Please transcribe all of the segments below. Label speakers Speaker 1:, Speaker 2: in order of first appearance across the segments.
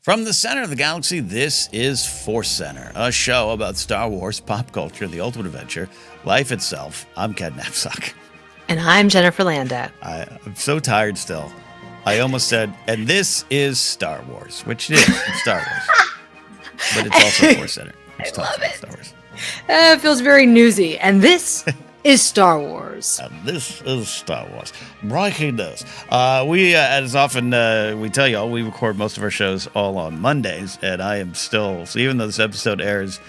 Speaker 1: From the center of the galaxy, this is ForceCenter, a show about Star Wars, pop culture, the ultimate adventure, life itself. I'm Ken Napzok.
Speaker 2: And I'm Jennifer Landa.
Speaker 1: I'm so tired still. I almost said, and this is Star Wars, which it is. It's Star Wars. But it's also ForceCenter.
Speaker 2: I love it. Star Wars. It feels very newsy. And this is Star Wars.
Speaker 1: And this is Star Wars. Breaking news. We, as often we tell y'all, we record most of our shows all on Mondays. And I am still, so even though this episode airs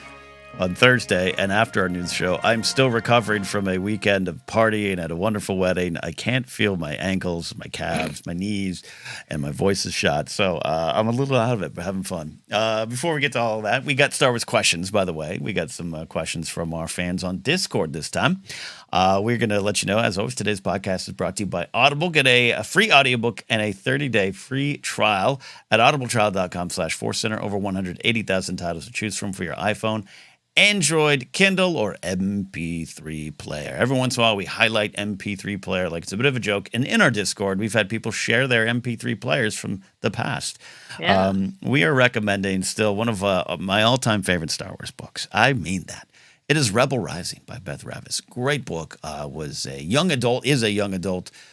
Speaker 1: on Thursday and after our news show, I'm still recovering from a weekend of partying at a wonderful wedding. I can't feel my ankles, my calves, my knees, and my voice is shot. So I'm a little out of it, but having fun. Before we get to all of that, we got Star Wars questions, by the way. We got some questions from our fans on Discord this time. We're going to let you know, as always, today's podcast is brought to you by Audible. Get a free audiobook and a 30-day free trial at audibletrial.com/ForceCenter. Over 180,000 titles to choose from for your iPhone, Android, Kindle, or MP3 player. Every once in a while, we highlight MP3 player like it's a bit of a joke. And in our Discord, we've had people share their MP3 players from the past. Yeah. We are recommending still one of my all-time favorite Star Wars books. I mean that. It is Rebel Rising by Beth Revis. Great book. Is a young adult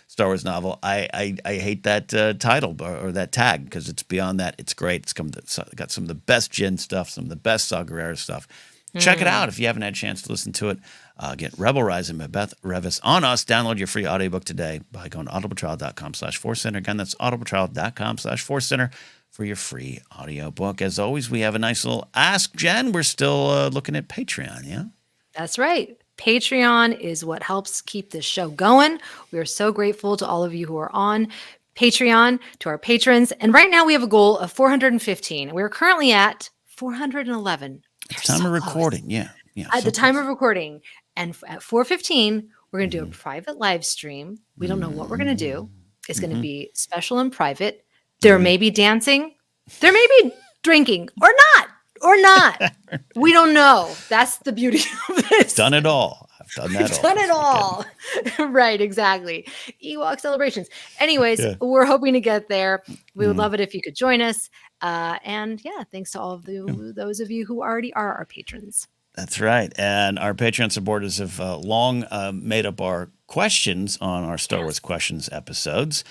Speaker 1: Star Wars novel. I hate that title or that tag because it's beyond that. It's great. It's got some of the best Jyn stuff, some of the best Saw Gerrera stuff. Check it out if you haven't had a chance to listen to it. Get Rebel Rising by Beth Revis on us. Download your free audiobook today by going to audibletrial.com/ForceCenter. Again, that's audibletrial.com/ForceCenter for your free audiobook. As always, we have a nice little Ask Jen. We're still looking at Patreon, yeah?
Speaker 2: That's right. Patreon is what helps keep this show going. We are so grateful to all of you who are on Patreon, to our patrons. And right now we have a goal of 415. We're currently at 411.
Speaker 1: Time of recording, yeah.
Speaker 2: At the time of recording. And at 4:15, we're going to do a private live stream. We don't know what we're going to do. It's going to be special and private. There may be dancing. There may be drinking or not. We don't know. That's the beauty of this.
Speaker 1: Done it all. I've done that all.
Speaker 2: Done it all. Right, exactly. Ewok celebrations. Anyways, We're hoping to get there. We would love it if you could join us. And thanks to all of those of you who already are our patrons.
Speaker 1: That's right. And our Patreon supporters have long made up our questions on our Star Wars Questions episodes.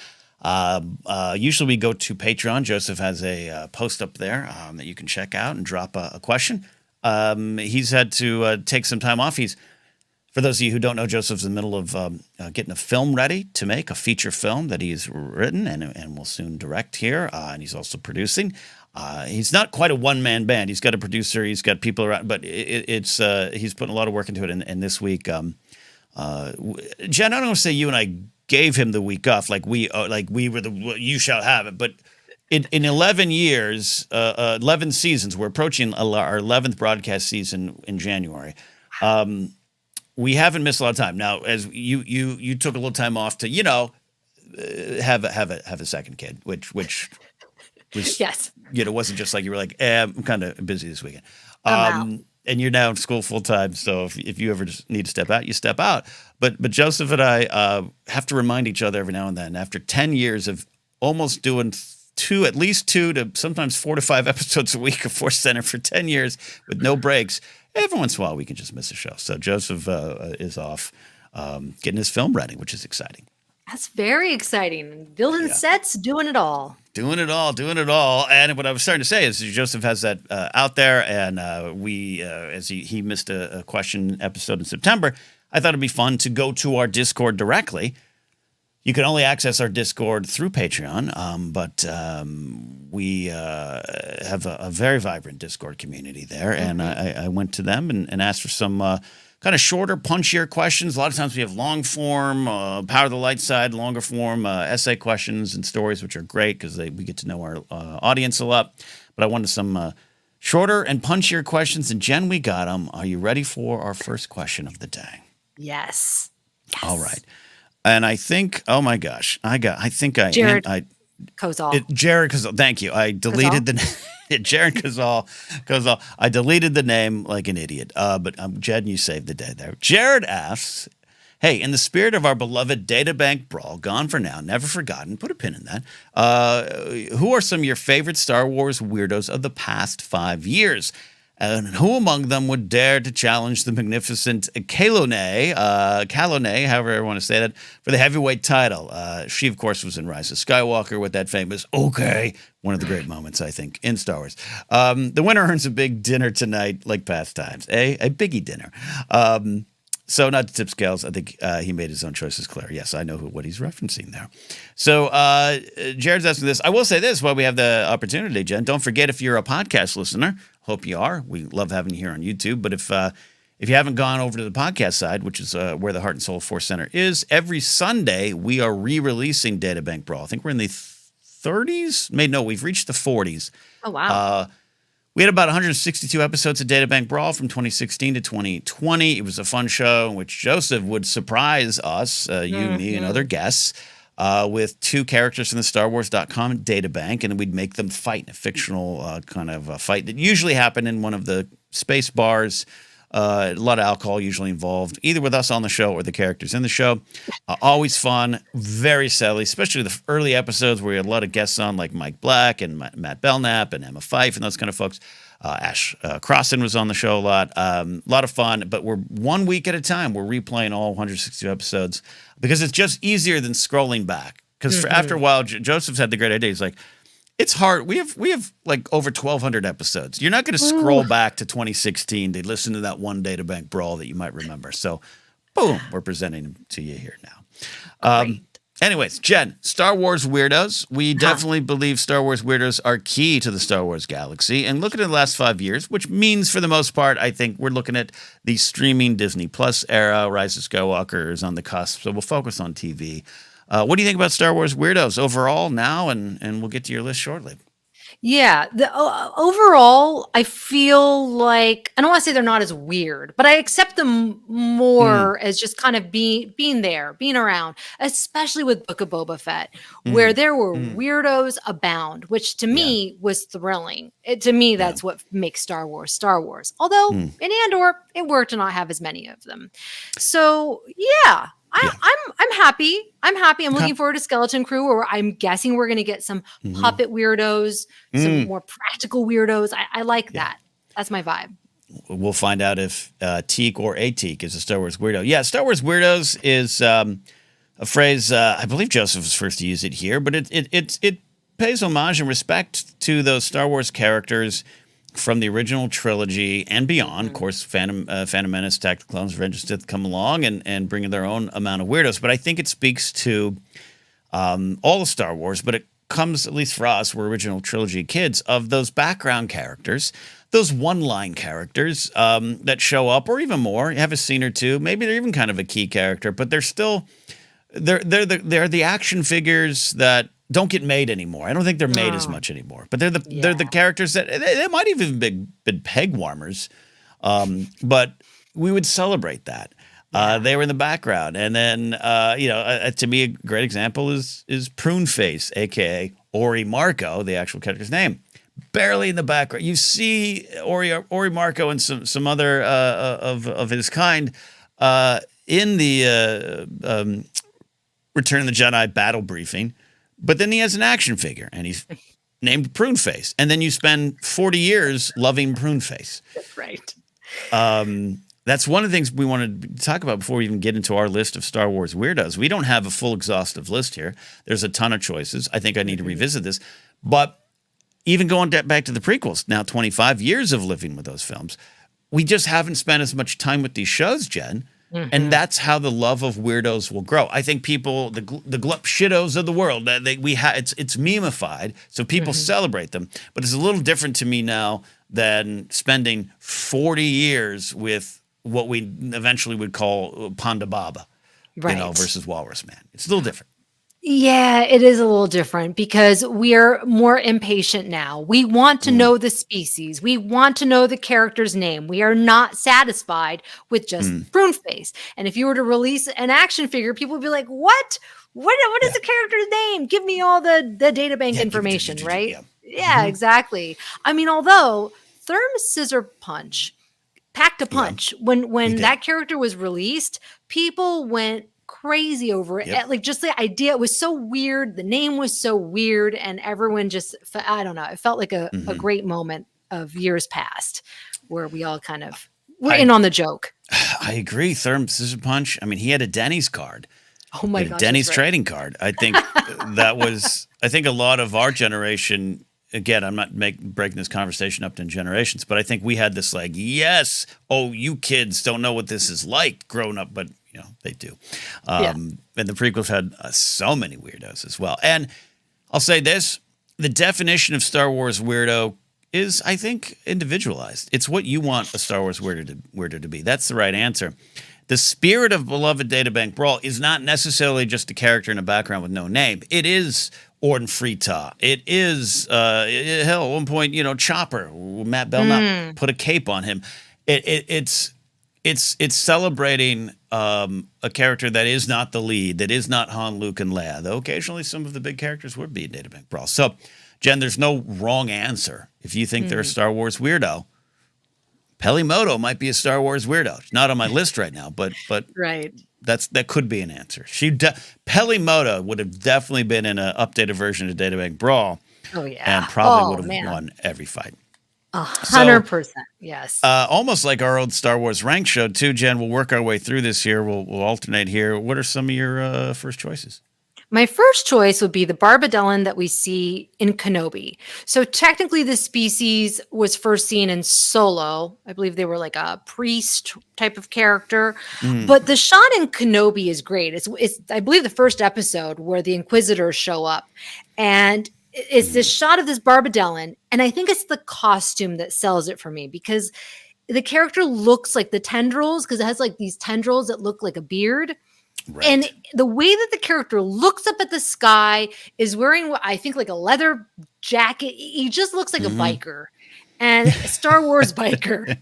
Speaker 1: Usually we go to Patreon. Joseph has a post up there that you can check out and drop a question. He's had to take some time off. For those of you who don't know, Joseph's in the middle of getting a film ready to make, a feature film that he's written and will soon direct here. And he's also producing. He's not quite a one-man band. He's got a producer. He's got people around. But he's putting a lot of work into it. And this week, Jen, I don't want to say you and I gave him the week off like we were you shall have it. But in 11 years, 11 seasons, we're approaching our 11th broadcast season in January. We haven't missed a lot of time. Now, as you took a little time off to, have a second kid, which was
Speaker 2: yes.
Speaker 1: It wasn't just like you were like, I'm kind of busy this weekend. And you're now in school full time. So if you ever just need to step out, you step out. But Joseph and I have to remind each other every now and then, after 10 years of almost doing at least 2 to sometimes 4 to 5 episodes a week of ForceCenter for 10 years with no breaks. Every once in a while, we can just miss a show. So Joseph is off getting his film ready, which is exciting.
Speaker 2: That's very exciting. Building sets, doing it all.
Speaker 1: Doing it all. And what I was starting to say is Joseph has that out there, and as he missed a question episode in September, I thought it'd be fun to go to our Discord directly. You can only access our Discord through Patreon, but we have a very vibrant Discord community there. And I went to them and asked for some kind of shorter, punchier questions. A lot of times we have long form, Power of the Light Side, longer form essay questions and stories, which are great because we get to know our audience a lot. But I wanted some shorter and punchier questions. And Jen, we got them. Are you ready for our first question of the day?
Speaker 2: Yes.
Speaker 1: All right. And I think, oh my gosh,
Speaker 2: Jared Kozal.
Speaker 1: Jared Kozal. Thank you. I deleted Jared Kozal. I deleted the name like an idiot. But Jed, you saved the day there. Jared asks, Hey, in the spirit of our beloved databank brawl, gone for now, never forgotten, put a pin in that. Who are some of your favorite Star Wars weirdos of the past 5 years? And who among them would dare to challenge the magnificent Kalone, however I want to say that, for the heavyweight title? She, of course, was in Rise of Skywalker with that famous "okay," one of the great moments, I think, in Star Wars. The winner earns a big dinner tonight, like past times, a biggie dinner. So not to tip scales, I think he made his own choices clear. Yes, I know what he's referencing there. So Jared's asking this. I will say this while we have the opportunity, Jen. Don't forget, if you're a podcast listener, hope you are. We love having you here on YouTube. But if you haven't gone over to the podcast side, which is where the Heart and Soul of ForceCenter is, every Sunday we are re-releasing Databank Brawl. I think we're in the 30s. We've reached the 40s.
Speaker 2: Oh, wow.
Speaker 1: We had about 162 episodes of Databank Brawl from 2016 to 2020. It was a fun show in which Joseph would surprise us, you, me, and other guests, with 2 characters from the StarWars.com databank, and we'd make them fight in a fictional kind of fight that usually happened in one of the space bars. A lot of alcohol usually involved, either with us on the show or the characters in the show. Always fun, very silly, especially the early episodes where we had a lot of guests on, like Mike Black and Matt Belknap and Emma Fife and those kind of folks. Ash Crossan was on the show a lot. A lot of fun, but we're 1 week at a time. We're replaying all 162 episodes because it's just easier than scrolling back. Because after a while, Joseph's had the great idea. He's like, it's hard. We have like over 1,200 episodes. You're not going to scroll back to 2016 to listen to that one Databank Brawl that you might remember. So, boom, we're presenting them to you here now. Anyways, Jen, Star Wars Weirdos. We definitely believe Star Wars Weirdos are key to the Star Wars galaxy. And looking at the last 5 years, which means for the most part, I think we're looking at the streaming Disney Plus era. Rise of Skywalker is on the cusp, so we'll focus on TV. What do you think about Star Wars Weirdos overall now? And we'll get to your list shortly.
Speaker 2: Yeah, overall, I feel like I don't want to say they're not as weird, but I accept them more as just kind of being there, being around, especially with Book of Boba Fett, where there were weirdos abound, which to me was thrilling. To me, that's what makes Star Wars Star Wars. Although in Andor, it worked to not have as many of them. So yeah. I'm happy. I'm looking forward to Skeleton Crew, where I'm guessing we're going to get some puppet weirdos, some more practical weirdos. I like that. That's my vibe.
Speaker 1: We'll find out if Teak or Ateek is a Star Wars weirdo. Yeah, Star Wars Weirdos is a phrase, I believe Joseph was first to use it here, but it pays homage and respect to those Star Wars characters from the original trilogy and beyond. Of course, Phantom Menace, Attack of the Clones, Revenge of the Sith come along and bring their own amount of weirdos. But I think it speaks to all of Star Wars, but it comes, at least for us, we're original trilogy kids, of those background characters, those one-line characters that show up, or even more. You have a scene or two. Maybe they're even kind of a key character, but they're still they're the action figures that don't get made anymore. I don't think they're made as much anymore. But they're the characters that they might even been peg warmers, but we would celebrate that. They were in the background, and then to me a great example is Prune Face, aka Ori Marco, the actual character's name. Barely in the background, you see Ori Marco and some other of his kind in the Return of the Jedi battle briefing. But then he has an action figure, and he's named Prune Face. And then you spend 40 years loving Prune Face.
Speaker 2: Right.
Speaker 1: That's one of the things we wanted to talk about before we even get into our list of Star Wars weirdos. We don't have a full exhaustive list here. There's a ton of choices. I think I need to revisit this. But even going back to the prequels, now 25 years of living with those films, we just haven't spent as much time with these shows, Jen. And that's how the love of weirdos will grow. I think people, the glup shittos of the world, it's memeified, so people celebrate them. But it's a little different to me now than spending 40 years with what we eventually would call Ponda Baba, versus Walrus Man. It's a little different.
Speaker 2: Yeah, it is a little different because we're more impatient now. We want to know the species. We want to know the character's name. We are not satisfied with just Prune Face. And if you were to release an action figure, people would be like, what? What is the character's name? Give me all the databank information, right? Yeah, exactly. I mean, although Therm Scissor Punch packed a
Speaker 1: Yeah,
Speaker 2: punch.
Speaker 1: he
Speaker 2: When
Speaker 1: did.
Speaker 2: that character was released, people went crazy over it.
Speaker 1: Yep.
Speaker 2: Like just the idea, it was so weird. The name was so weird, and everyone just, I don't know. It felt like a
Speaker 1: Hmm.
Speaker 2: great moment of years past where we all kind of were
Speaker 1: I
Speaker 2: in on the joke.
Speaker 1: I agree. Therm Scissor Punch. I mean, he had a Denny's card.
Speaker 2: Oh
Speaker 1: He
Speaker 2: my
Speaker 1: had a
Speaker 2: gosh, that's
Speaker 1: Denny's
Speaker 2: right.
Speaker 1: trading card. I think that was. I think a lot of our generation. Again, I'm not breaking this conversation up into generations, but I think we had this like, yes, oh, you kids don't know what this is like growing up, but they do.
Speaker 2: Yeah.
Speaker 1: And the prequels had so many weirdos as well. And I'll say this: the definition of Star Wars weirdo is, I think, individualized. It's what you want a Star Wars weirdo to be. That's the right answer. The spirit of beloved Databank Brawl is not necessarily just a character in a background with no name. It is Orden Frita. It is, hell, at one point, Chopper. Matt Belknap put a cape on him. It's celebrating a character that is not the lead, that is not Han, Luke, and Leia, though occasionally some of the big characters would be in Databank Brawl. So, Jen, there's no wrong answer. If you think they're a Star Wars weirdo, Pelimoto might be a Star Wars weirdo. It's not on my list right now, but
Speaker 2: Right.
Speaker 1: that could be an answer. Pelimoto would have definitely been in an updated version of Databank Brawl,
Speaker 2: Oh yeah.
Speaker 1: and probably would have
Speaker 2: man.
Speaker 1: won every fight.
Speaker 2: 100%. Yes.
Speaker 1: Almost like our old Star Wars rank show too, Jen. We'll work our way through this here. We'll alternate here. What are some of your first choices?
Speaker 2: My first choice would be the Barbadellen that we see in Kenobi. So technically the species was first seen in Solo. I believe they were like a priest type of character. But the shot in Kenobi is great. It's I believe the first episode where the Inquisitors show up. And it's this shot of this Barbadellen. And I think it's the costume that sells it for me because the character looks like the tendrils because it has like these tendrils that look like a beard.
Speaker 1: Right.
Speaker 2: And the way that the character looks up at the sky is wearing what I think like a leather jacket. He just looks like a biker and a Star Wars biker.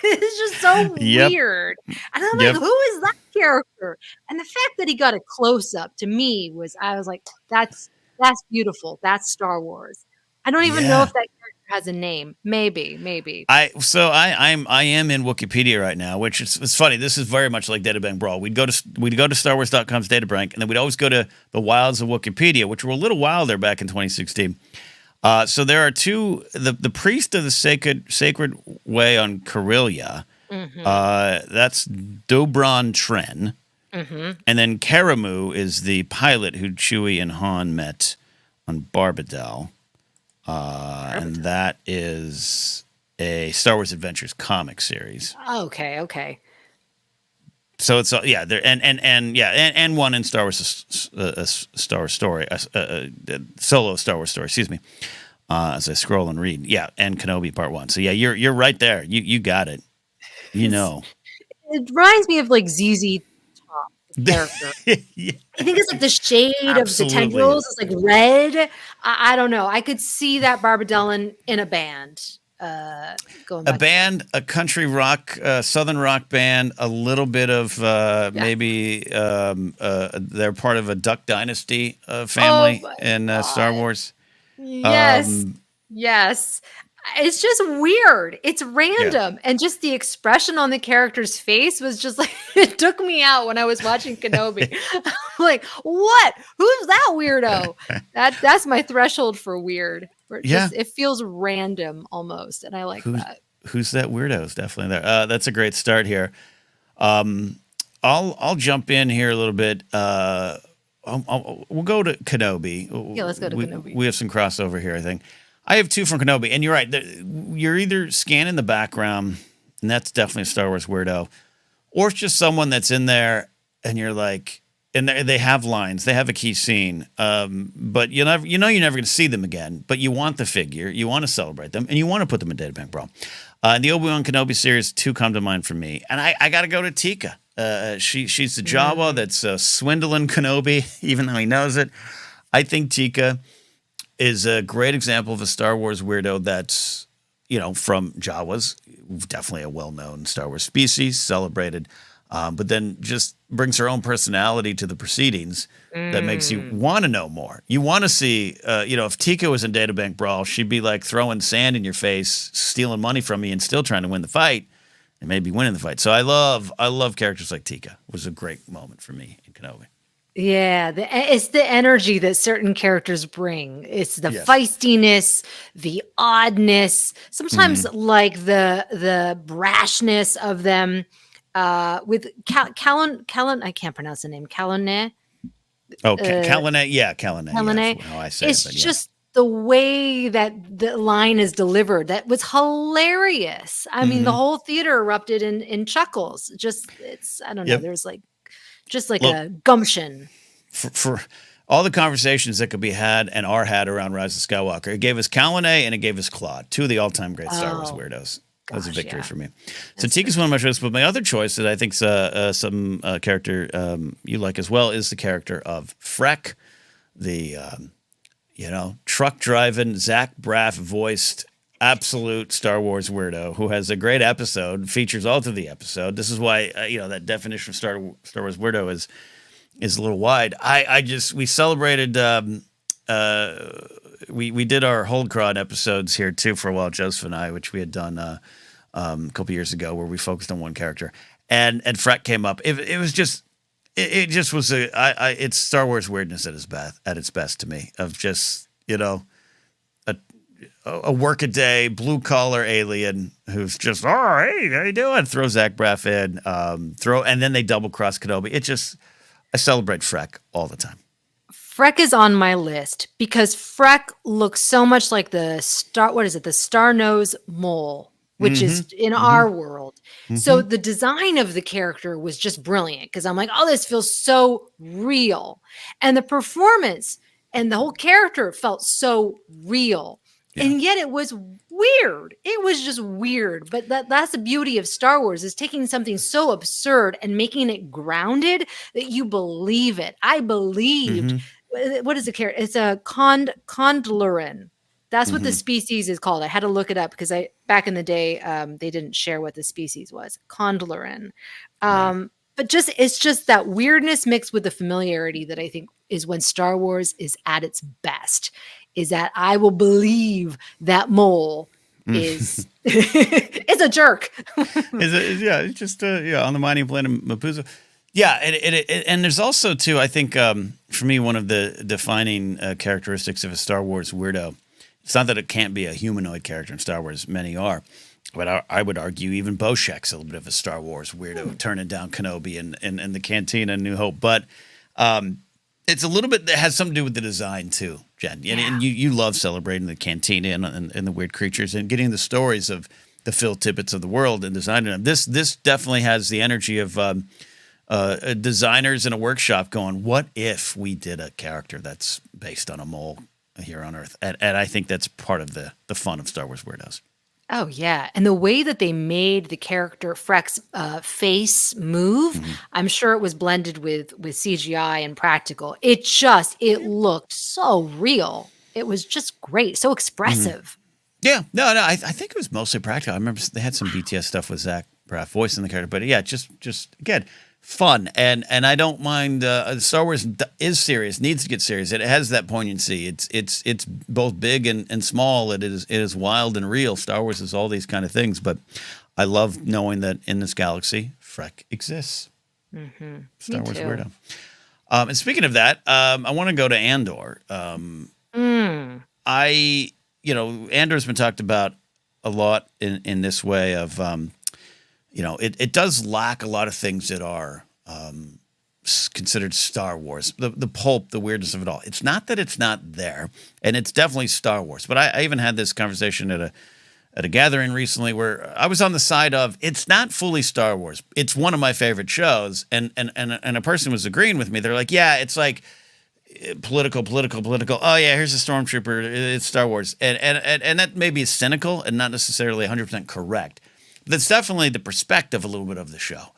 Speaker 2: It's just so weird. And I'm like, who is that character? And the fact that he got a close up to me I was like, that's beautiful. That's Star Wars. I don't even know if that character has a name. Maybe.
Speaker 1: I am in Wikipedia right now, which it's funny. This is very much like Databank Brawl. We'd go to StarWars.com's Databank, and then we'd always go to the wilds of Wikipedia, which were a little wilder back in 2016. So there are two. The priest of the sacred way on Corellia. That's Dobron Tren, and then Karamu is the pilot who Chewie and Han met on Barbadel. And that is a Star Wars Adventures comic series.
Speaker 2: Okay.
Speaker 1: So it's there and one in Star Wars Star Wars story, solo Star Wars story. Excuse me. As I scroll and read, and Kenobi Part 1. So you're right there. You got it.
Speaker 2: It reminds me of like ZZ Top character. I think it's like the shade of the tendrils is like red. I don't know. I could see that Barbadellen in a band.
Speaker 1: A country rock, southern rock band, a little bit of maybe they're part of a Duck Dynasty family in Star Wars.
Speaker 2: Yes. It's just weird. It's random. And just the expression on the character's face was just like, it took me out when I was watching Kenobi. I'm like, what? Who's that weirdo? That's my threshold for weird. It feels random almost. And I like that.
Speaker 1: Who's that weirdo is definitely there. That's a great start here. I'll jump in here a little bit. We'll go to Kenobi.
Speaker 2: Yeah, let's go to Kenobi.
Speaker 1: We have some crossover here, I think. I have two from Kenobi, and you're right. You're either scanning the background, and that's definitely a Star Wars weirdo, or it's just someone that's in there, and you're like, and they have lines, they have a key scene, but you're never going to see them again. But you want the figure, you want to celebrate them, and you want to put them in Databank Brawl. In the Obi-Wan Kenobi series, two come to mind for me, and I got to go to Tika. She's the Jawa that's swindling Kenobi, even though he knows it. I think Tika is a great example of a Star Wars weirdo that's, from Jawas, definitely a well-known Star Wars species, celebrated, but then just brings her own personality to the proceedings that makes you want to know more. You want to see, if Tika was in Databank Brawl, she'd be like throwing sand in your face, stealing money from you, and still trying to win the fight. They may be winning the fight. So I love characters like Tika. It was a great moment for me in Kenobi.
Speaker 2: Yeah, it's the energy that certain characters bring. It's the
Speaker 1: Yes.
Speaker 2: feistiness, the oddness, sometimes like the brashness of them. With Callan, I can't pronounce the name. Callan.
Speaker 1: Oh, Kalane. Yeah, Kalane. Yeah,
Speaker 2: Helene.
Speaker 1: that's how I say
Speaker 2: It's
Speaker 1: it. But
Speaker 2: just the way that the line is delivered that was hilarious. I mean, the whole theater erupted in chuckles. It's I don't know.
Speaker 1: Yep.
Speaker 2: There's just like
Speaker 1: Look,
Speaker 2: a gumption.
Speaker 1: for all the conversations that could be had and are had around Rise of Skywalker, it gave us Kalane and it gave us Claude, two of the all-time great Star Wars weirdos. That was a victory for me. So Tika's one of my choices, but my other choice that I think's some character you like as well is the character of Freck, the truck driving Zach Braff voiced absolute Star Wars weirdo who has a great episode, features all through the episode. This is why that definition of Star Wars weirdo is a little wide. We celebrated. We did our Holdcron episodes here too for a while, Joseph and I, which we had done a couple years ago, where we focused on one character, and Freck came up. It was just. It just was it's Star Wars weirdness at its best to me, of just a workaday blue collar alien who's just, oh, hey, how you doing? Throw Zach Braff in, and then they double cross Kenobi. I celebrate Freck all the time.
Speaker 2: Freck is on my list because Freck looks so much like the Star Nose Mole, which is in our world. So the design of the character was just brilliant because I'm like, oh, this feels so real. And the performance and the whole character felt so real. Yeah. And yet it was weird. It was just weird. But that's the beauty of Star Wars, is taking something so absurd and making it grounded that you believe it. I believed. What is the character? It's a Condlorin. That's what the species is called. I had to look it up because back in the day, they didn't share what the species was. Condlorin. But it's just that weirdness mixed with the familiarity that I think is when Star Wars is at its best. Is that I will believe that mole is is a jerk.
Speaker 1: It's just on the mining planet Mapuzo. Yeah, and there's also too, I think for me, one of the defining characteristics of a Star Wars weirdo. It's not that it can't be a humanoid character in Star Wars. Many are. But I would argue even Boshek's a little bit of a Star Wars weirdo, turning down Kenobi and the Cantina and New Hope. But it's a little bit that has something to do with the design too, Jen. Yeah. And you love celebrating the Cantina and the weird creatures and getting the stories of the Phil Tippett's of the world and designing them. This definitely has the energy of designers in a workshop going, what if we did a character that's based on a mole here on Earth? And I think that's part of the fun of Star Wars Weirdos.
Speaker 2: Oh, yeah. And the way that they made the character Freck's face move, I'm sure it was blended with CGI and practical. It looked so real. It was just great. So expressive.
Speaker 1: Yeah. No, I think it was mostly practical. I remember they had some BTS stuff with Zach Braff voicing the character. But yeah, just again, fun. And I don't mind. Star Wars is serious, needs to get serious. It has that poignancy. It's both big and small. It is wild and real. Star Wars is all these kind of things. But I love knowing that in this galaxy, Freck exists. Star Wars Weirdo. And speaking of that, I want to go to Andor. Andor's been talked about a lot in this way of. It does lack a lot of things that are considered Star Wars. The pulp, the weirdness of it all. It's not that it's not there, and it's definitely Star Wars. But I even had this conversation at a gathering recently where I was on the side of it's not fully Star Wars. It's one of my favorite shows, and a person was agreeing with me. They're like, yeah, it's like political. Oh yeah, here's a stormtrooper. It's Star Wars, and that maybe is cynical and not necessarily 100% correct. That's definitely the perspective a little bit of the show,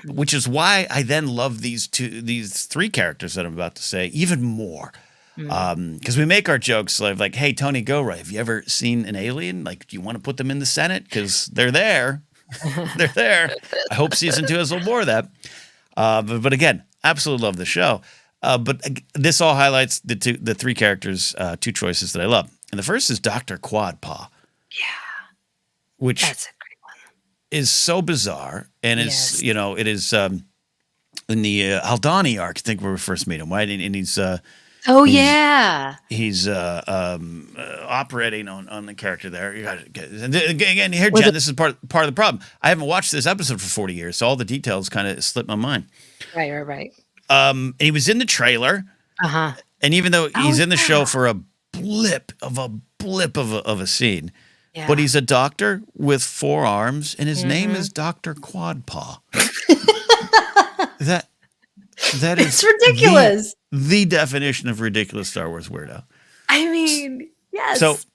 Speaker 1: which is why I then love these three characters that I'm about to say even more. Because we make our jokes like, hey, Tony Gilroy, have you ever seen an alien? Like, do you want to put them in the Senate? Because they're there. They're there. I hope season 2 has a little more of that. But again, absolutely love the show. But this all highlights the three characters, two choices that I love. And the first is Dr. Quad Paw.
Speaker 2: Yeah.
Speaker 1: Which
Speaker 2: that's a great one.
Speaker 1: is so bizarre, and
Speaker 2: Yes.
Speaker 1: it is in the Aldani arc. I think where we first meet him, right? And he's
Speaker 2: Oh
Speaker 1: he's
Speaker 2: yeah.
Speaker 1: he's operating on the character there. You got and again here,
Speaker 2: Was
Speaker 1: Jen.
Speaker 2: it
Speaker 1: This is part of the problem. I haven't watched this episode for 40 years, so all the details kind of slipped my mind.
Speaker 2: right.
Speaker 1: And he was in the trailer,
Speaker 2: Uh-huh.
Speaker 1: and even though
Speaker 2: Oh
Speaker 1: he's in the show
Speaker 2: yeah.
Speaker 1: for a blip of a scene, but
Speaker 2: Yeah.
Speaker 1: he's a doctor with 4 arms, and his name
Speaker 2: Mhm.
Speaker 1: is Dr. Quadpaw. That that
Speaker 2: It's
Speaker 1: is
Speaker 2: ridiculous.
Speaker 1: the definition of ridiculous Star Wars weirdo.
Speaker 2: I mean,
Speaker 1: So
Speaker 2: yes.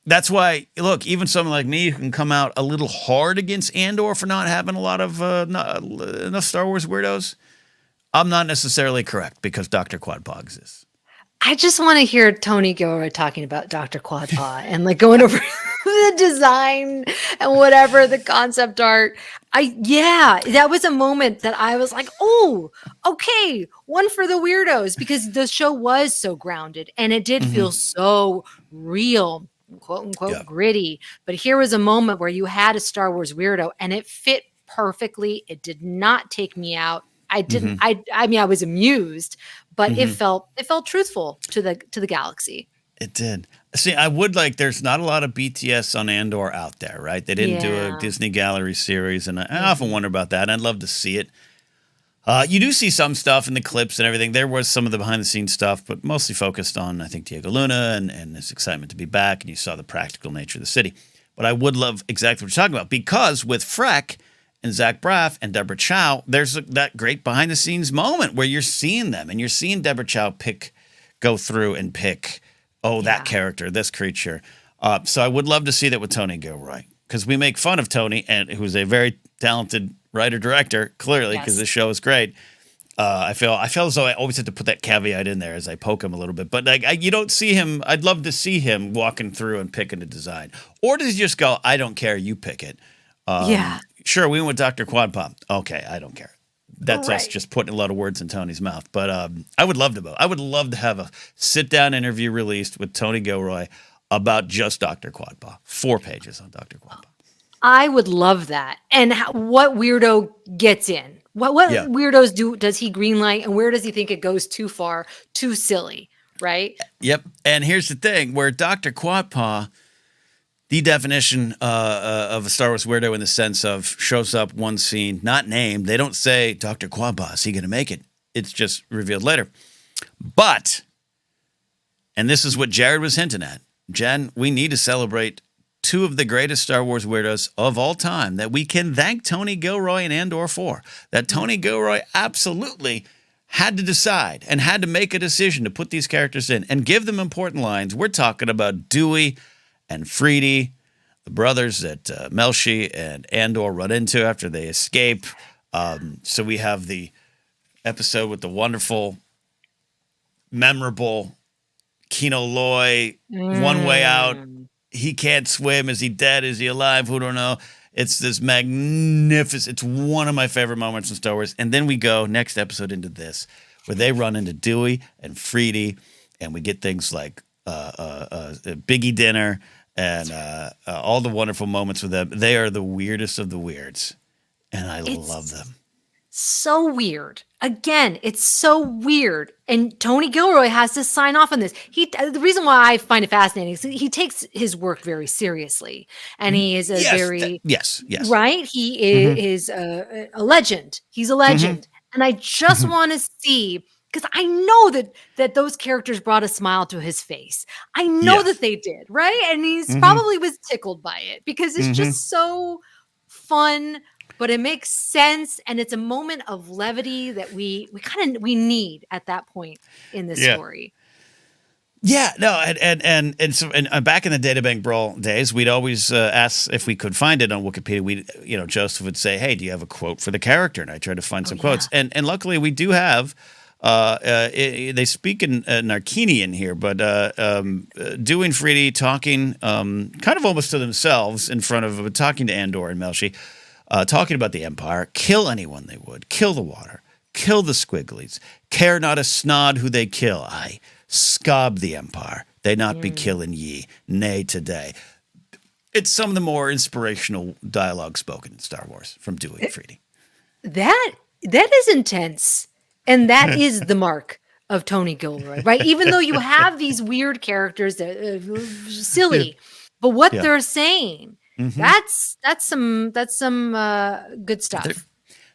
Speaker 1: that's why, look, even someone like me who can come out a little hard against Andor for not having a lot of not enough Star Wars weirdos, I'm not necessarily correct because Dr. Quadpaw exists.
Speaker 2: I just want to hear Tony Gilroy talking about Dr. Quadpaw and like going over the design and whatever the concept art. That was a moment that I was like, oh, okay, one for the weirdos, because the show was so grounded and it did feel so real, quote unquote,
Speaker 1: Yeah.
Speaker 2: gritty. But here was a moment where you had a Star Wars weirdo and it fit perfectly. It did not take me out. I didn't. I mean, I was amused, but it felt truthful to the galaxy.
Speaker 1: It did. See, I would like, there's not a lot of BTS on Andor out there, right? They didn't do a
Speaker 2: Yeah.
Speaker 1: Disney Gallery series, and I often wonder about that. I'd love to see it. You do see some stuff in the clips and everything. There was some of the behind the scenes stuff, but mostly focused on, I think, Diego Luna and his excitement to be back, and you saw the practical nature of the city. But I would love exactly what you're talking about, because with Freck and Zach Braff and Deborah Chow, there's that great behind the scenes moment where you're seeing them, and you're seeing Deborah Chow go through and pick, that character, this creature. So I would love to see that with Tony Gilroy, because we make fun of Tony, and who's a very talented writer-director, clearly, because this show is great. I feel as though I always have to put that caveat in there as I poke him a little bit. But like, you don't see him. I'd love to see him walking through and picking a design. Or does he just go, I don't care, you pick it? Sure, we went with Dr. Quadpaw. Okay, I don't care. That's us just putting a lot of words in Tony's mouth. But I would love to have a sit-down interview released with Tony Gilroy about just Dr. Quadpaw. 4 pages on Dr. Quadpaw.
Speaker 2: I would love that. And what weirdo gets in? What weirdos does he greenlight, and where does he think it goes too far, too silly, right?
Speaker 1: Yep. And here's the thing, where Dr. Quadpaw, the definition of a Star Wars weirdo in the sense of shows up one scene, not named. They don't say, Dr. Quadpaw, is he going to make it? It's just revealed later. But, and this is what Jared was hinting at, Jen, we need to celebrate 2 of the greatest Star Wars weirdos of all time that we can thank Tony Gilroy and Andor for. That Tony Gilroy absolutely had to decide and had to make a decision to put these characters in and give them important lines. We're talking about Dewey and Freedy, the brothers that Melshi and Andor run into after they escape. So we have the episode with the wonderful, memorable Kino Loy, one way out. He can't swim. Is he dead? Is he alive? Who don't know? It's this magnificent, it's one of my favorite moments in Star Wars. And then we go next episode into this, where they run into Dewey and Freedy, and we get things like Biggie dinner and all the wonderful moments with them. They are the weirdest of the weirds, and I love them.
Speaker 2: So weird. Again, it's so weird. And Tony Gilroy has to sign off on this. The reason why I find it fascinating is he takes his work very seriously. And he is
Speaker 1: yes.
Speaker 2: Right? He is a legend. He's a legend. And I just want to see, because I know that those characters brought a smile to his face. I know that they did, right? And he's probably was tickled by it, because it's just so fun, but it makes sense, and it's a moment of levity that we need at that point in the story.
Speaker 1: Yeah, no, and so back in the Databang Brawl days, we'd always ask if we could find it on Wikipedia. Joseph would say, "Hey, do you have a quote for the character?" And I tried to find some quotes, and luckily we do have. They speak in Narkinian here, but Dewey and Freedy talking kind of almost to themselves in front of talking to Andor and Melshi. Talking about the Empire, kill anyone they would, kill the water, kill the squigglies, care not a snod who they kill, aye, scob the Empire, they not be killing ye, nay today. It's some of the more inspirational dialogue spoken in Star Wars from Dewey and Freedy.
Speaker 2: That is intense. And that is the mark of Tony Gilroy, right? Even though you have these weird characters that silly, but what they're saying, that's some good stuff.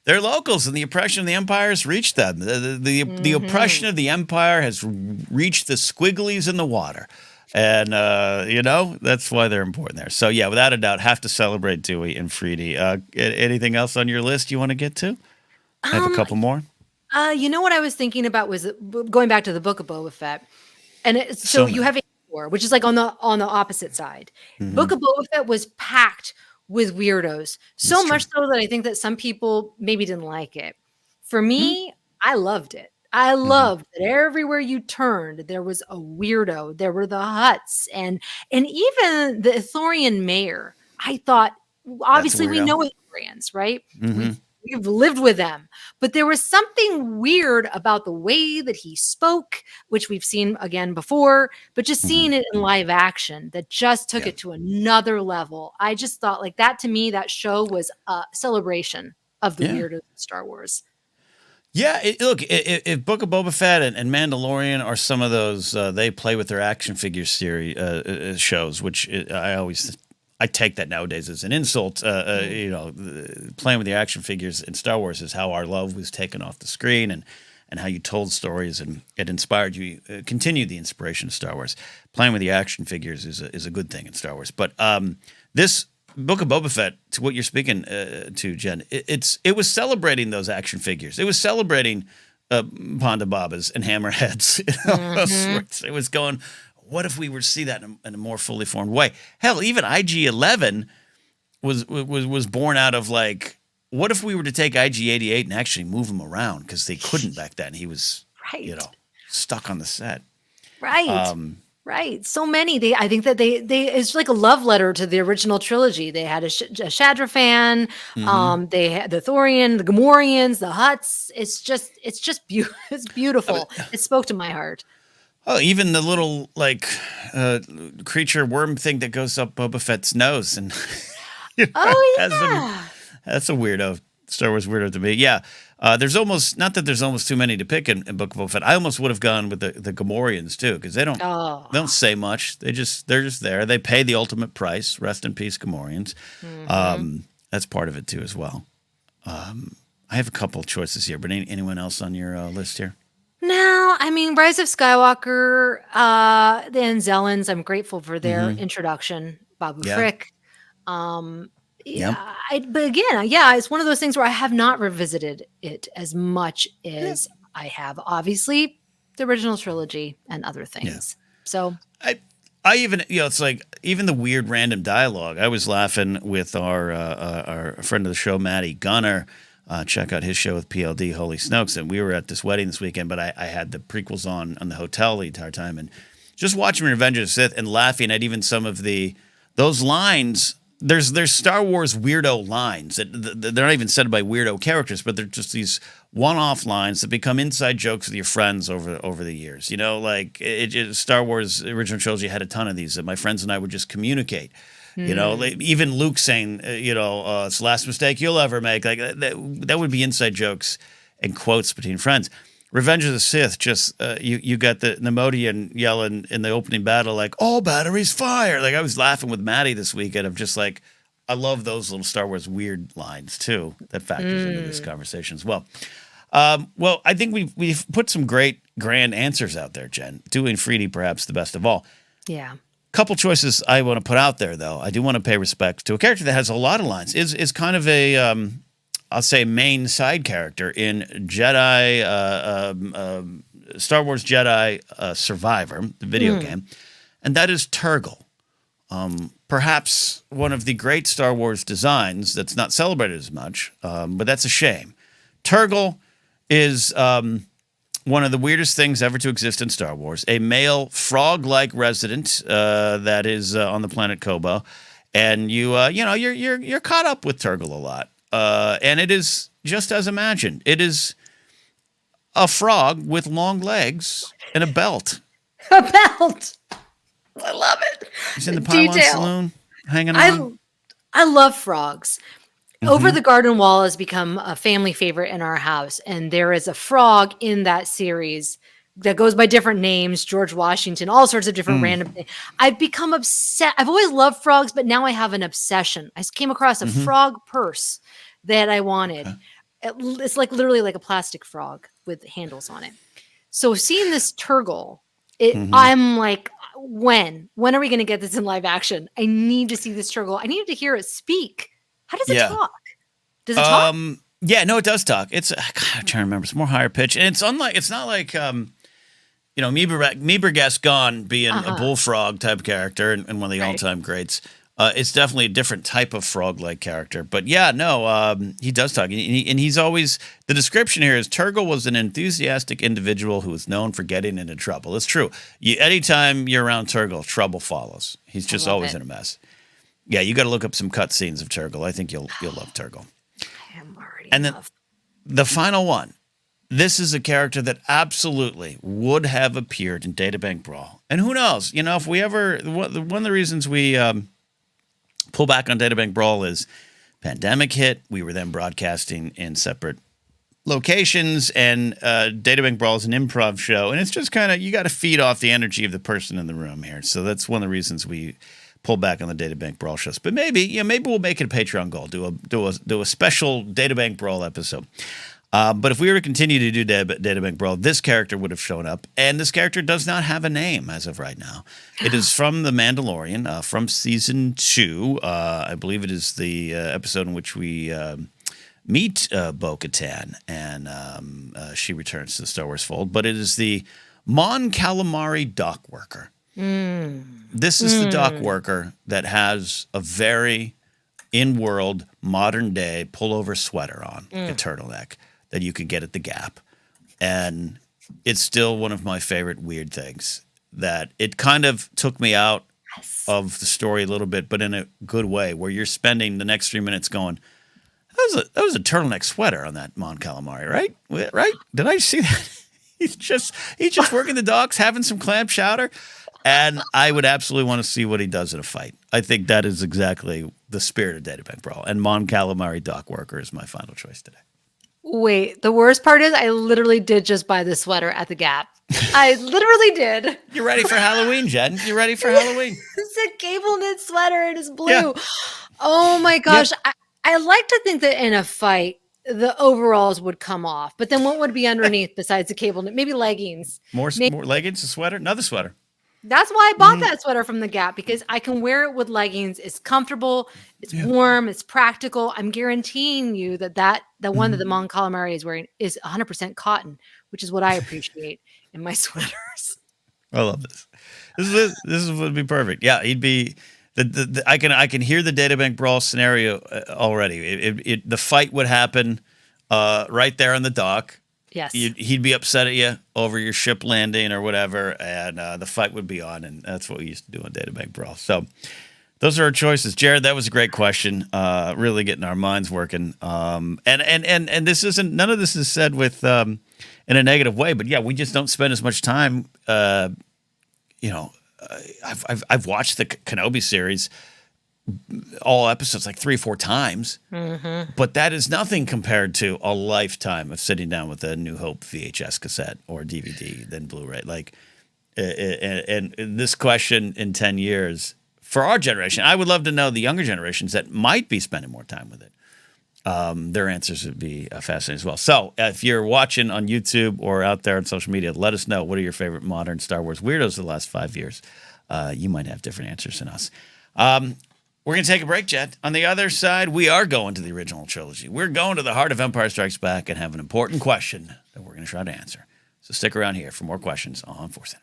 Speaker 1: They're locals, and the oppression of the Empire has reached them. The oppression of the Empire has reached the squigglies in the water. And, that's why they're important there. So, yeah, without a doubt, have to celebrate Dewey and Freedy. Anything else on your list you want to get to? I have a couple more.
Speaker 2: What I was thinking about was going back to the Book of Boba Fett. And so you have Andor, which is like on the opposite side. Book of Boba Fett was packed with weirdos. So much so that I think that some people maybe didn't like it. For me, I loved it. I loved that everywhere you turned, there was a weirdo. There were the Hutts and even the Ithorian mayor. I thought, obviously, we know Ithorians, right? We've lived with them. But there was something weird about the way that he spoke, which we've seen again before, but just seeing it in live action that just took it to another level. I just thought like that to me, that show was a celebration of the weirdos of Star Wars.
Speaker 1: Yeah, if Book of Boba Fett and Mandalorian are some of those, they play with their action figure series shows, which I take that nowadays as an insult. Playing with the action figures in Star Wars is how our love was taken off the screen and how you told stories, and it inspired you, continued the inspiration of Star Wars. Playing with the action figures is a good thing in Star Wars. But this Book of Boba Fett, to what you're speaking to, Jen, it was celebrating those action figures. It was celebrating Ponda Babas and Hammerheads. It was going, what if we were to see that in a more fully formed way? Hell, even IG-11 was born out of like, what if we were to take IG-88 and actually move him around, because they couldn't back then. He was, stuck on the set.
Speaker 2: Right. Right. So many. I think that they it's like a love letter to the original trilogy. They had a Shadra fan. They had the Thorian, the Gamorreans, the Hutts. It's beautiful. It spoke to my heart.
Speaker 1: Oh, even the little creature worm thing that goes up Boba Fett's nose, and that's a weirdo. Star Wars weirdo to me. Yeah. There's almost too many to pick in Book of Boba Fett. I almost would have gone with the Gamorreans too, because they don't say much. They're just there. They pay the ultimate price. Rest in peace, Gamorreans. That's part of it too as well. I have a couple choices here, but anyone else on your list here?
Speaker 2: No, I mean Rise of Skywalker, the Anzellans. I'm grateful for their introduction. Babu Frick. But again, it's one of those things where I have not revisited it as much as I have, obviously, the original trilogy and other things. So
Speaker 1: I even, it's like even the weird random dialogue. I was laughing with our friend of the show, Matty Gunner. Check out his show with PLD, Holy Snokes. And we were at this wedding this weekend, but I had the prequels on the hotel the entire time, and just watching Revenge of the Sith and laughing at even some of those lines. There's Star Wars weirdo lines that they're not even said by weirdo characters, but they're just these one-off lines that become inside jokes with your friends over the years. Star Wars original trilogy had a ton of these that my friends and I would just communicate. Even Luke saying, it's the last mistake you'll ever make. Like that would be inside jokes and quotes between friends. Revenge of the Sith, just you got the Nemodian yelling in the opening battle, like, all batteries fire. Like I was laughing with Maddie this weekend of just like, I love those little Star Wars weird lines too. That factors into this conversation as well. Well, I think we've put some great grand answers out there, Jen. Dewey and Freedy, perhaps the best of all.
Speaker 2: Yeah.
Speaker 1: Couple choices I want to put out there, though. I do want to pay respect to a character that has a lot of lines. Is kind of a I'll say main side character in Jedi, Star Wars Jedi Survivor, the video game, and that is Turgle. Perhaps one of the great Star Wars designs that's not celebrated as much, but that's a shame. Turgle is one of the weirdest things ever to exist in Star Wars. A male frog-like resident that is on the planet Kobo, and you're caught up with Turgle a lot. And it is just as imagined. It is a frog with long legs and a belt.
Speaker 2: A belt. I love it.
Speaker 1: He's in the Pylon Saloon. hanging on?
Speaker 2: I love frogs. Over
Speaker 1: Mm-hmm.
Speaker 2: the Garden Wall has become a family favorite in our house, and there is a frog in that series that goes by different names, George Washington, all sorts of different random things. I've become obsessed. I've always loved frogs, but now I have an obsession. I came across a
Speaker 1: Mm-hmm.
Speaker 2: frog purse that I wanted.
Speaker 1: Okay.
Speaker 2: It's like literally like a plastic frog with handles on it. So seeing this turgle,
Speaker 1: Mm-hmm.
Speaker 2: I'm like, when are we going to get this in live action? I need to see this turgle. I need to hear it speak. How does it
Speaker 1: Yeah.
Speaker 2: talk? Does it talk?
Speaker 1: Yeah, no, it does talk. It's God, I'm trying to remember. It's more higher pitch, and it's unlike. It's not like Meeber Gascon being a bullfrog type character and one of the
Speaker 2: Right.
Speaker 1: all-time greats. It's definitely a different type of frog-like character. But yeah, no, he does talk, and he's always the description here is Turgle was an enthusiastic individual who was known for getting into trouble. It's true. Anytime you're around Turgle, trouble follows. He's just
Speaker 2: love
Speaker 1: always
Speaker 2: it.
Speaker 1: in a mess. Yeah, you got to look up some cutscenes of Turgle. I think you'll love Turgle.
Speaker 2: I am already
Speaker 1: And
Speaker 2: in
Speaker 1: then
Speaker 2: love.
Speaker 1: the final one. This is a character that absolutely would have appeared in Databank Brawl. And who knows? If we ever one of the reasons we pull back on Databank Brawl is pandemic hit. We were then broadcasting in separate locations, and Databank Brawl is an improv show, and it's just kind of you got to feed off the energy of the person in the room here. So that's one of the reasons we pull back on the Databank Brawl shows. But maybe we'll make it a Patreon goal. Do a special Databank Brawl episode. But if we were to continue to do Databank Brawl, this character would have shown up, and this character does not have a name as of right now. It is from The Mandalorian, from season 2. I believe it is the episode in which we meet Bo-Katan, and she returns to the Star Wars fold. But it is the Mon Calamari dock worker. This is the dock worker that has a very in-world, modern-day pullover sweater on, a turtleneck, that you could get at the Gap. And it's still one of my favorite weird things that it kind of took me out of the story a little bit, but in a good way, where you're spending the next 3 minutes going, that was a turtleneck sweater on that Mon Calamari, right? Right? Did I see that? He's just working the docks, having some clam chowder. And I would absolutely want to see what he does in a fight. I think that is exactly the spirit of Databank Brawl. And Mon Calamari dock worker is my final choice today.
Speaker 2: Wait, the worst part is I literally did just buy the sweater at the Gap. I literally did.
Speaker 1: You're ready for Halloween, Jen. You're ready for Halloween.
Speaker 2: It's a cable knit sweater. It is blue.
Speaker 1: Yeah.
Speaker 2: Oh my gosh. I like to think that in a fight, the overalls would come off. But then what would be underneath besides the cable knit? Maybe leggings.
Speaker 1: More leggings, a sweater, another sweater.
Speaker 2: That's why I bought that sweater from the Gap, because I can wear it with leggings. It's comfortable. It's warm. It's practical. I'm guaranteeing you that the one that the Mon Calamari is wearing is 100% cotton, which is what I appreciate in my sweaters.
Speaker 1: I love this. This would be perfect. Yeah, he'd be. I can hear the Databank Brawl scenario already. The fight would happen right there on the dock.
Speaker 2: Yes.
Speaker 1: He'd be upset at you over your ship landing or whatever, and the fight would be on, and that's what we used to do on Databank Brawl. So those are our choices. Jared, that was a great question. Really getting our minds working. And this isn't, none of this is said with in a negative way, but yeah, we just don't spend as much time. I've watched the Kenobi series, all episodes, like 3 or 4 times, but that is nothing compared to a lifetime of sitting down with a New Hope VHS cassette or DVD, then Blu-ray. Like, and this question in 10 years for our generation, I would love to know the younger generations that might be spending more time with it. Their answers would be fascinating as well. So if you're watching on YouTube or out there on social media, let us know what are your favorite modern Star Wars weirdos of the last 5 years. You might have different answers than us. We're going to take a break, Jet. On the other side, we are going to the original trilogy. We're going to the heart of Empire Strikes Back and have an important question that we're going to try to answer. So stick around here for more questions on ForceCenter.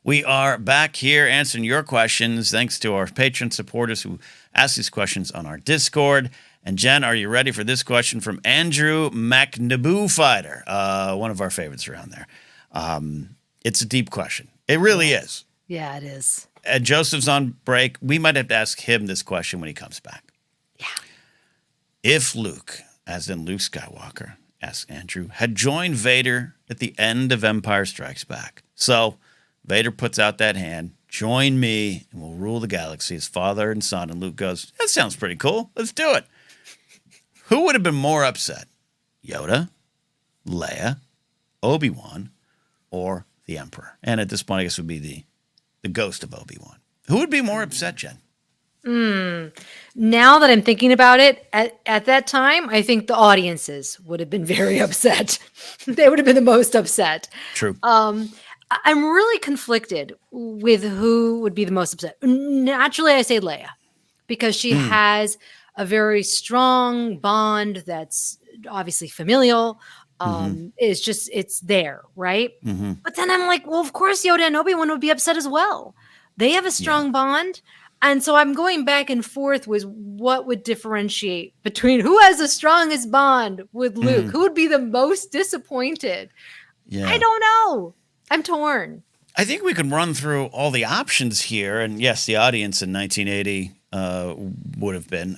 Speaker 1: We are back here answering your questions thanks to our patron supporters who ask these questions on our Discord. And Jen, are you ready for this question from Andrew McNaboo Fighter, one of our favorites around there? It's a deep question. It really is.
Speaker 2: Yeah, it is.
Speaker 1: Joseph's on break. We might have to ask him this question when he comes back.
Speaker 2: Yeah.
Speaker 1: If Luke, as in Luke Skywalker, asks Andrew, had joined Vader at the end of Empire Strikes Back. So Vader puts out that hand, Join me and we'll rule the galaxy as father and son. And Luke goes, that sounds pretty cool. Let's do it. Who would have been more upset? Yoda, Leia, Obi-Wan, or the Emperor? And at this point, I guess it would be the ghost of Obi-Wan. Who would be more upset, Jen?
Speaker 2: Now that I'm thinking about it, at that time, I think the audiences would have been very upset. They would have been the most upset.
Speaker 1: True.
Speaker 2: I'm really conflicted with who would be the most upset. Naturally, I say Leia because she has a very strong bond that's obviously familial. It's there, right? But then I'm like, well, of course, Yoda and Obi-Wan would be upset as well. They have a strong bond. And so I'm going back and forth with what would differentiate between who has the strongest bond with Luke, who would be the most disappointed. Yeah. I don't know. I'm torn.
Speaker 1: I think we can run through all the options here. And yes, the audience in 1980 would have been.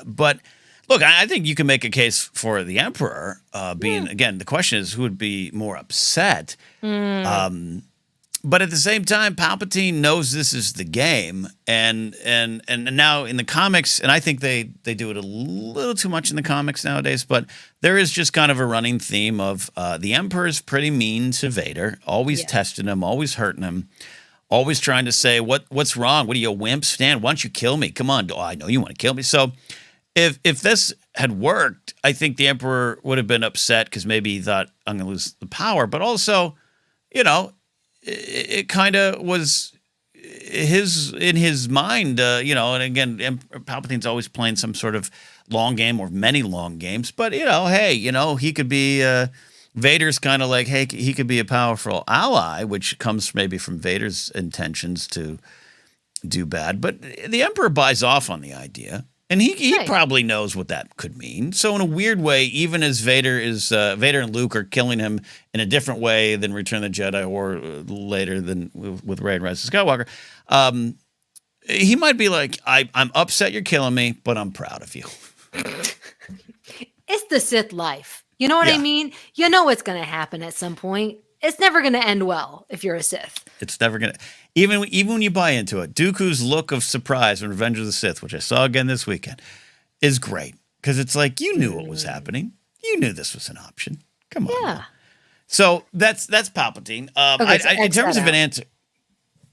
Speaker 1: But look, I think you can make a case for the Emperor being, again, the question is who would be more upset. But at the same time, Palpatine knows this is the game, and now in the comics, and I think they do it a little too much in the comics nowadays, but there is just kind of a running theme of the Emperor's pretty mean to Vader, always testing him, always hurting him, always trying to say, what's wrong? What are you, a wimp? Stan, why don't you kill me? Come on. Oh, I know you want to kill me. So if this had worked, I think the Emperor would have been upset because maybe he thought, I'm going to lose the power, but also, it kind of was in his mind, and again, Palpatine's always playing some sort of long game or many long games, but, hey, he could be, Vader's kind of like, hey, he could be a powerful ally, which comes maybe from Vader's intentions to do bad, but the Emperor buys off on the idea. And he probably knows what that could mean. So in a weird way, even as Vader and Luke are killing him in a different way than Return of the Jedi or later than with Rey and Rise of Skywalker, he might be like, I'm upset you're killing me, but I'm proud of you.
Speaker 2: It's the Sith life. You know what I mean? You know what's going to happen at some point. It's never going to end well if you're a Sith.
Speaker 1: It's never going to. Even when you buy into it, Dooku's look of surprise in Revenge of the Sith, which I saw again this weekend, is great. Because it's like, you knew what was happening. You knew this was an option. Come on. Yeah. Now. So that's Palpatine. In terms of an answer.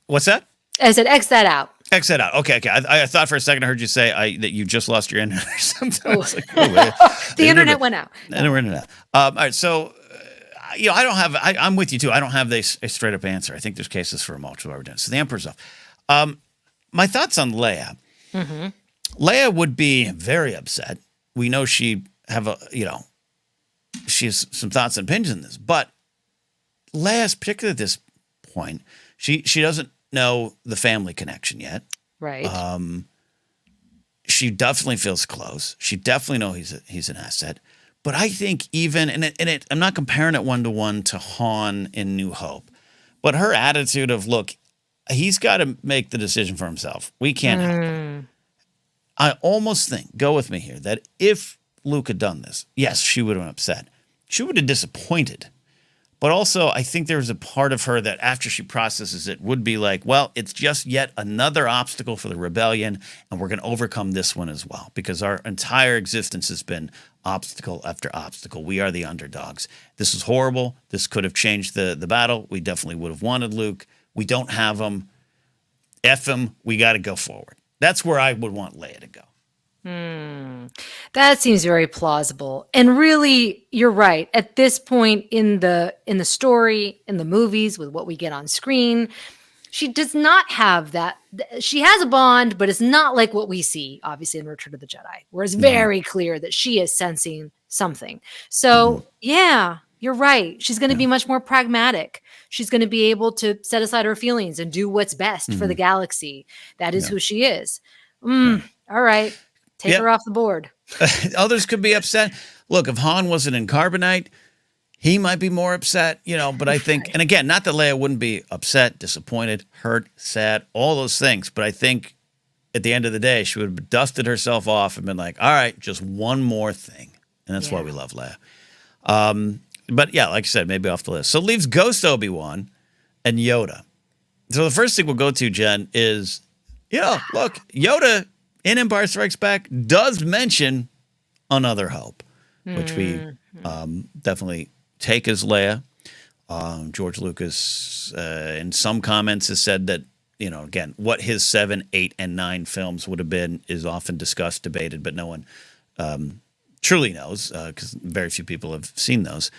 Speaker 1: What's that?
Speaker 2: I said X that out.
Speaker 1: X that out. Okay. I thought for a second I heard you say that you just lost your internet or something. I was like,
Speaker 2: the internet went out.
Speaker 1: The internet went out. All right. So. I don't have. I'm with you too. I don't have a straight up answer. I think there's cases for them all. So the Emperor's off. My thoughts on Leia. Leia would be very upset. We know she she has some thoughts and opinions on this, but Leia's particularly at this point, she doesn't know the family connection yet.
Speaker 2: Right.
Speaker 1: She definitely feels close. She definitely knows he's an asset. But I think even, I'm not comparing it 1-to-1 to Han in New Hope, but her attitude of, look, he's got to make the decision for himself. We can't help him. I almost think, go with me here, that if Luke had done this, yes, she would have been upset. She would have disappointed. But also, I think there's a part of her that after she processes it would be like, well, it's just yet another obstacle for the rebellion, and we're going to overcome this one as well, because our entire existence has been obstacle after obstacle. We are the underdogs. This is horrible. This could have changed the battle. We definitely would have wanted Luke. We don't have him. F him. We got to go forward. That's where I would want Leia to go.
Speaker 2: That seems very plausible. And really, you're right. At this point in the story, in the movies, with what we get on screen, she does not have that. She has a bond, but it's not like what we see, obviously, in Return of the Jedi, where it's very clear that she is sensing something. So, yeah, you're right. She's going to be much more pragmatic. She's going to be able to set aside her feelings and do what's best for the galaxy. That is who she is. All right. Take her off the board.
Speaker 1: Others could be upset. Look, if Han wasn't in Carbonite, he might be more upset, but I think, and again, not that Leia wouldn't be upset, disappointed, hurt, sad, all those things. But I think at the end of the day, she would have dusted herself off and been like, all right, just one more thing. And that's why we love Leia. But yeah, like I said, maybe off the list. So it leaves Ghost Obi-Wan and Yoda. So the first thing we'll go to, Jen, is, look, Yoda in Empire Strikes Back does mention another hope, which we definitely take as Leia. George Lucas, in some comments, has said that, again, what his 7, 8, and 9 films would have been is often discussed, debated, but no one truly knows because very few people have seen those.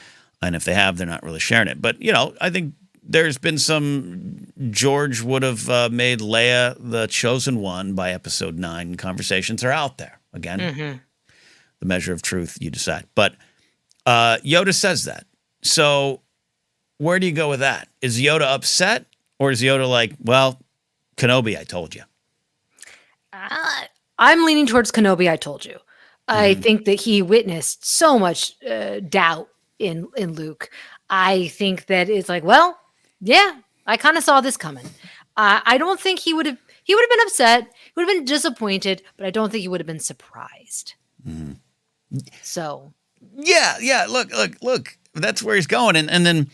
Speaker 1: And if they have, they're not really sharing it. But, I think there's been some George would have made Leia the chosen one by episode 9. Conversations are out there. Again, the measure of truth, you decide. But Yoda says that. So where do you go with that? Is Yoda upset? Or is Yoda like, well, Kenobi, I told you?
Speaker 2: I'm leaning towards Kenobi, I told you. I think that he witnessed so much doubt in Luke. I think that it's like, well, yeah, I kind of saw this coming. I don't think he would have been upset. He would have been disappointed, but I don't think he would have been surprised. So.
Speaker 1: Yeah. Look. That's where he's going. And then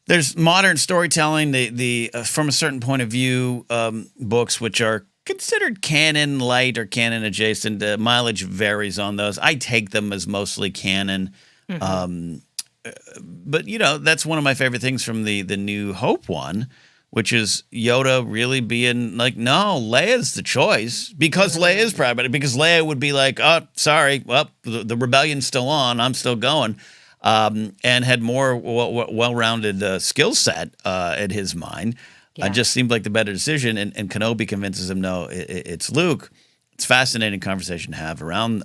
Speaker 1: there's modern storytelling, the from a certain point of view, books which are considered canon light or canon adjacent. Mileage varies on those. I take them as mostly canon. But, that's one of my favorite things from the New Hope one, which is Yoda really being like, no, Leia's the choice because Leia is private. Because Leia would be like, oh, sorry, well, the rebellion's still on. I'm still going. And had more well-rounded skill set in his mind. It just seemed like the better decision. And Kenobi convinces him, no, it's Luke. It's a fascinating conversation to have around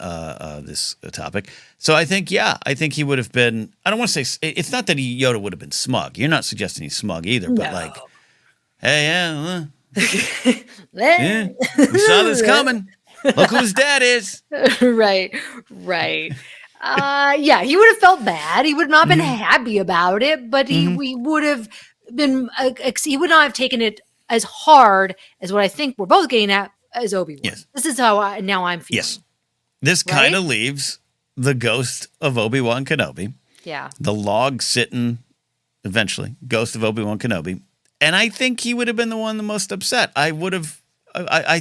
Speaker 1: this topic. So I think he would have been, I don't want to say, it's not that Yoda would have been smug. You're not suggesting he's smug either, but like, hey, we saw this coming. Look who his dad is.
Speaker 2: Right. He would have felt bad. He would not have been happy about it, but he would have been, he would not have taken it as hard as what I think we're both getting at as Obi-Wan. Yes. This is how I'm feeling.
Speaker 1: Yes. This kind of leaves the ghost of Obi-Wan Kenobi.
Speaker 2: Yeah.
Speaker 1: The log sitting, eventually, ghost of Obi-Wan Kenobi. And I think he would have been the one the most upset. I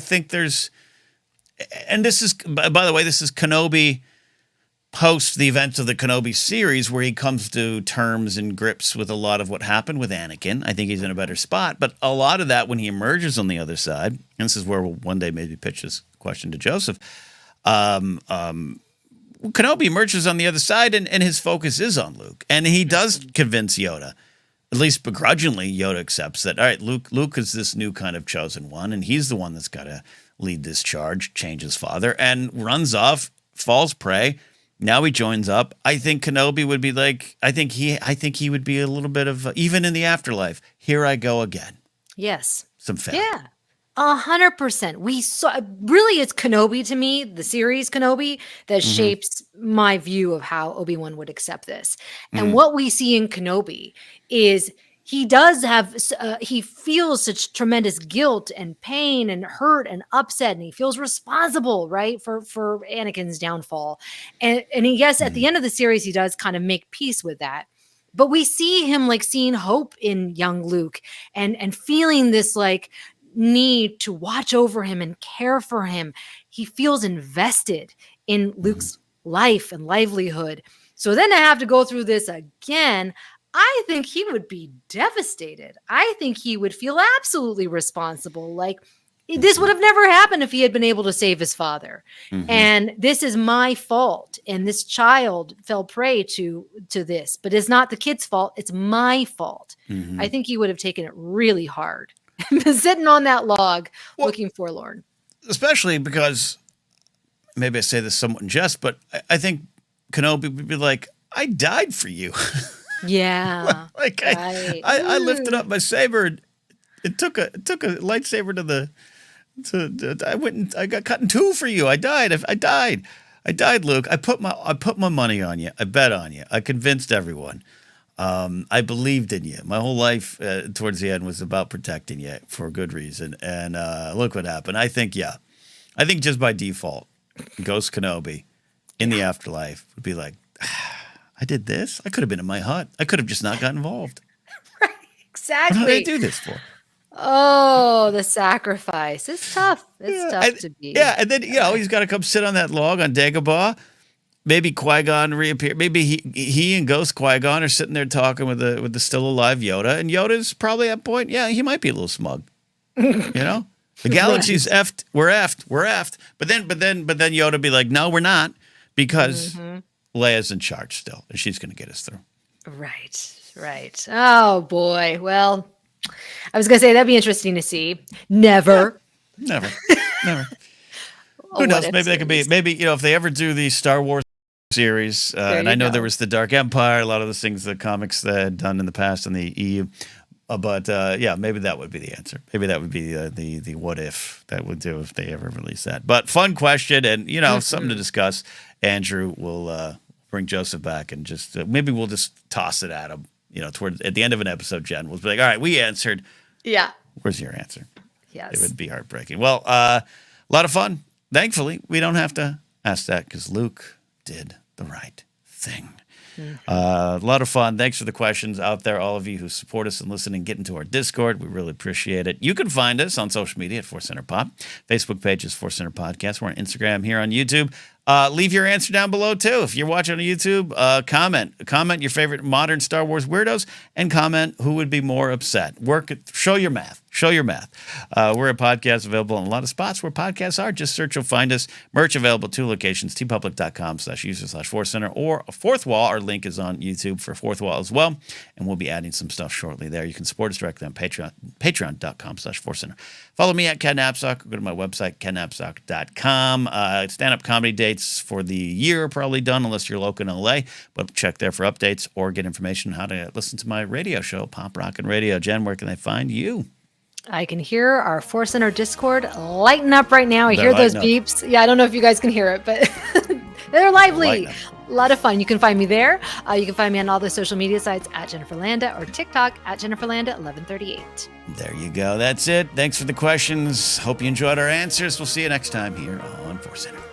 Speaker 1: think there's, and this is, by the way, this is Kenobi post the events of the Kenobi series where he comes to terms and grips with a lot of what happened with Anakin. I think he's in a better spot. But a lot of that when he emerges on the other side, and this is where we'll one day maybe pitch this question to Joseph, Kenobi emerges on the other side and his focus is on Luke. And he does convince Yoda, at least begrudgingly, Yoda accepts that, all right, Luke is this new kind of chosen one, and he's the one that's got to lead this charge, change his father, and runs off, falls prey. Now he joins up. I think Kenobi would be like, I think he would be a little bit of, even in the afterlife, here I go again.
Speaker 2: Yes.
Speaker 1: Some failure.
Speaker 2: Yeah. 100%. We saw, really it's Kenobi to me, the series Kenobi, that shapes my view of how Obi-Wan would accept this. And what we see in Kenobi is he does have, he feels such tremendous guilt and pain and hurt and upset, and he feels responsible, right, for Anakin's downfall. And he, yes, at the end of the series, he does kind of make peace with that. But we see him like seeing hope in young Luke and feeling this like need to watch over him and care for him. He feels invested in Luke's life and livelihood. So then to have to go through this again, I think he would be devastated. I think he would feel absolutely responsible. Like this would have never happened if he had been able to save his father. And this is my fault. And this child fell prey to this, but it's not the kid's fault. It's my fault. I think he would have taken it really hard. Sitting on that log, looking forlorn.
Speaker 1: Especially because, maybe I say this somewhat in jest, but I think Kenobi would be like, I died for you.
Speaker 2: Yeah.
Speaker 1: Like right. I lifted up my saber. It took a lightsaber I got cut in two for you. I died, Luke. I put my money on you. I bet on you. I convinced everyone. I believed in you. My whole life towards the end was about protecting you for a good reason. And look what happened. I think just by default, Ghost Kenobi in the afterlife would be like, I did this. I could have been in my hut. I could have just not got involved.
Speaker 2: Right, exactly.
Speaker 1: What did I do this for?
Speaker 2: Oh, the sacrifice. It's tough. It's
Speaker 1: Yeah,
Speaker 2: tough to be.
Speaker 1: yeah, and then he's got to come sit on that log on Dagobah. Maybe Qui-Gon reappear. Maybe he and Ghost Qui-Gon are sitting there talking with the still alive Yoda, and Yoda's probably at point. Yeah, he might be a little smug. The galaxy's effed. We're effed. We're effed. But then Yoda be like, no, we're not, because Leia's in charge still, and she's going to get us through.
Speaker 2: Right. Oh boy. Well, I was gonna say that'd be interesting to see. Never.
Speaker 1: Never. Who knows? Maybe they could be. Maybe if they ever do the Star Wars series, and I know there was the Dark Empire, a lot of those things, the comics that had done in the past in the EU. But maybe that would be the answer. Maybe that would be the what if that would do if they ever release that. But fun question, and something to discuss. Andrew will bring Joseph back, and just maybe we'll just toss it at him. At the end of an episode, Jen will be like, "All right, we answered.
Speaker 2: Yeah.
Speaker 1: Where's your answer?"
Speaker 2: Yes.
Speaker 1: It would be heartbreaking. Well, a lot of fun. Thankfully, we don't have to ask that because Luke did the right thing. A lot of fun. Thanks for the questions out there, all of you who support us and listen and get into our Discord. We really appreciate it. You can find us on social media at ForceCenter Pop. Facebook page is ForceCenter Podcast. We're on Instagram, here on YouTube. Leave your answer down below, too. If you're watching on YouTube, comment your favorite modern Star Wars weirdos, and comment who would be more upset. Show your math. We're a podcast available in a lot of spots where podcasts are. Just search, you'll find us. Merch available 2 locations, tpublic.com/user/ForceCenter or Fourth Wall. Our link is on YouTube for Fourth Wall as well, and we'll be adding some stuff shortly there. You can support us directly on patreon.com/ForceCenter. Follow me at Ken Napzok. Go to my website, kennapzok.com. Stand-up comedy dates for the year are probably done unless you're local in LA, but check there for updates or get information on how to listen to my radio show, Pop Rockin' Radio. Jen, where can they find you?
Speaker 2: I can hear our ForceCenter Discord lighten up right now. I hear those beeps. Yeah, I don't know if you guys can hear it, but they're lively. A lot of fun. You can find me there. You can find me on all the social media sites at Jennifer Landa or TikTok at Jennifer Landa 1138.
Speaker 1: There you go. That's it. Thanks for the questions. Hope you enjoyed our answers. We'll see you next time here on ForceCenter.